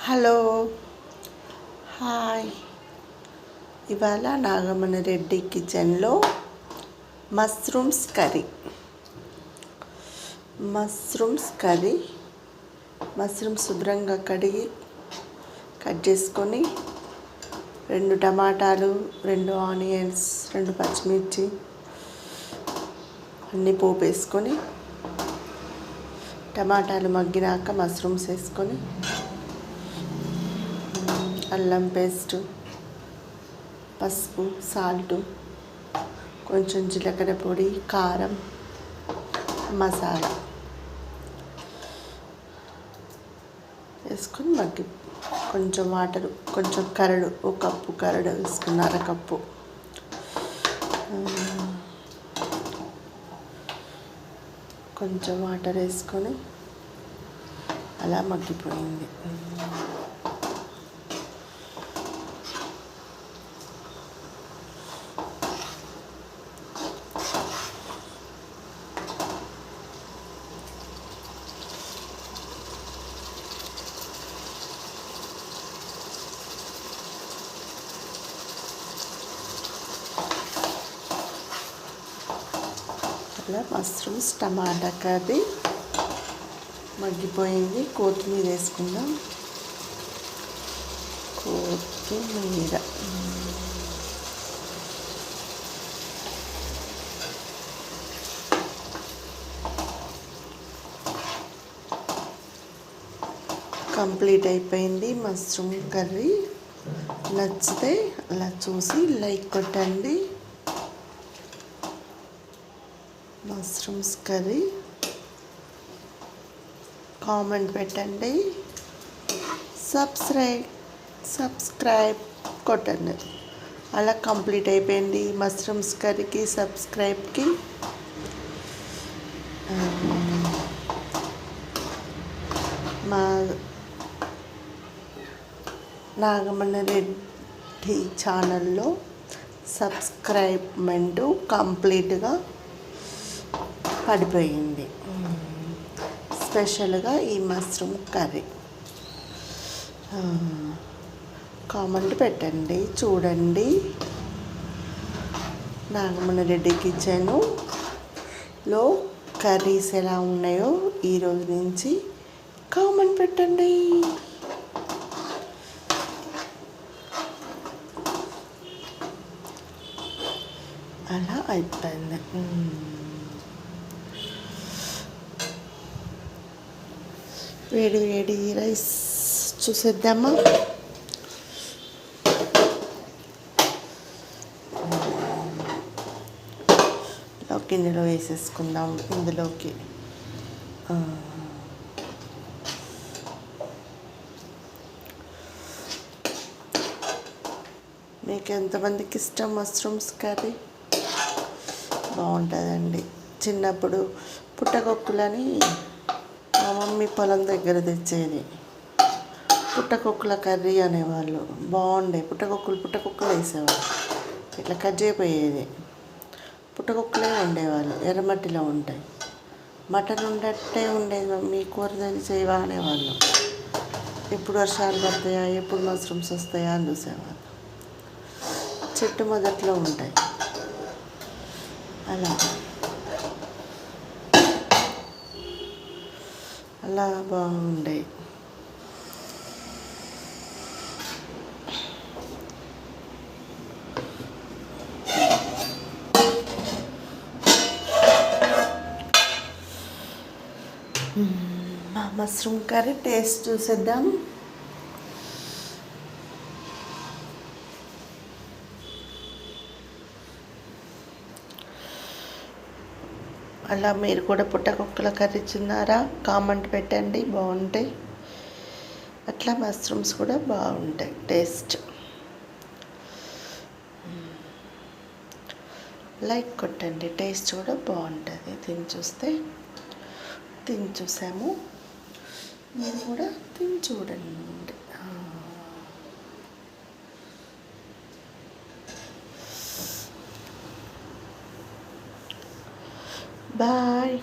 Hello, hi. ఇవాళ నాగమణి రెడ్డి కిచెన్లో mushrooms curry. Mushrooms శుభ్రంగా కడిగి కట్ చేసుకొని 2 టమాటాలు, 2 ఆనియన్స్, 2 పచ్చిమిర్చి అన్నీ పోపు వేసుకొని, టమాటాలు మగ్గినాక మష్రూమ్స్ వేసుకొని, అల్లం పేస్టు, పసుపు, సాల్టు, కొంచెం జీలకర్ర పొడి, కారం, మసాలా వేసుకొని కొంచెం వాటర్, కొంచెం కరడు, 1 కప్పు కరడు వేసుకున్న, 1/2 కప్పు, కొంచెం వాటర్ వేసుకొని అలా మగ్గిపోయింది. అలా మష్రూమ్స్ టమాటా కర్రీ మగ్గిపోయింది. కొత్తిమీర వేసుకుందాం. కొత్తిమీర, కంప్లీట్ అయిపోయింది మష్రూమ్ కర్రీ. నచ్చితే అలా చూసి లైక్ కొట్టండి. మష్రూమ్స్ కర్రీ కామెంట్ పెట్టండి, సబ్స్క్రైబ్ కొట్టండి. అలా కంప్లీట్ అయిపోయింది మష్రూమ్స్ కర్రీకి, సబ్స్క్రైబ్కి. మా నాగమణి రెడ్డి ఛానల్లో సబ్స్క్రైబ్మెంటు కంప్లీట్గా పడిపోయింది. స్పెషల్గా ఈ మష్రూమ్ కర్రీ కామెంట్ పెట్టండి, చూడండి. నాగమణి రెడ్డి కిచెన్లో కర్రీస్ ఎలా ఉన్నాయో ఈరోజు నుంచి కామెంట్ పెట్టండి. అలా అయిపోయింది. వేడి వేడి రైస్ చూసేద్దామా? గిన్నెలో వేసేసుకుందాం. ఇందులోకి మీకు ఎంతమందికి ఇష్టం మష్రూమ్స్ కర్రీ? బాగుంటుందండి. చిన్నప్పుడు పుట్టగొక్కులని మా మమ్మీ పొలం దగ్గర తెచ్చేది. పుట్టకొక్కుల కర్రీ అనేవాళ్ళు. బాగుండే. పుట్టకొక్కులు వేసేవాళ్ళు. ఇట్లా కట్ చేయపోయేది. పుట్టకొక్కులే వండేవాళ్ళు. ఎర్రమట్టిలో ఉంటాయి. మటన్ ఉండట్టే ఉండేది. మమ్మీ కూర చేయవా అనేవాళ్ళు. ఎప్పుడు వర్షాలు పడతాయా, ఎప్పుడు మష్రూమ్స్ వస్తాయా అని చూసేవాళ్ళు. చెట్టు మొదట్లో ఉంటాయి. అలా బాగుండే. మా మష్రూమ్ కర్రీ టేస్ట్ చూసేద్దాం. అలా మీరు కూడా పుట్టకొక్కల కర్రీ తిన్నారా? కామెంట్ పెట్టండి. బాగుంటాయి. అట్లా మష్రూమ్స్ కూడా బాగుంటాయి టేస్ట్. లైక్ కొట్టండి. టేస్ట్ కూడా బాగుంటుంది. తిని చూసాము. మీరు కూడా తిని చూడండి. బాయ్.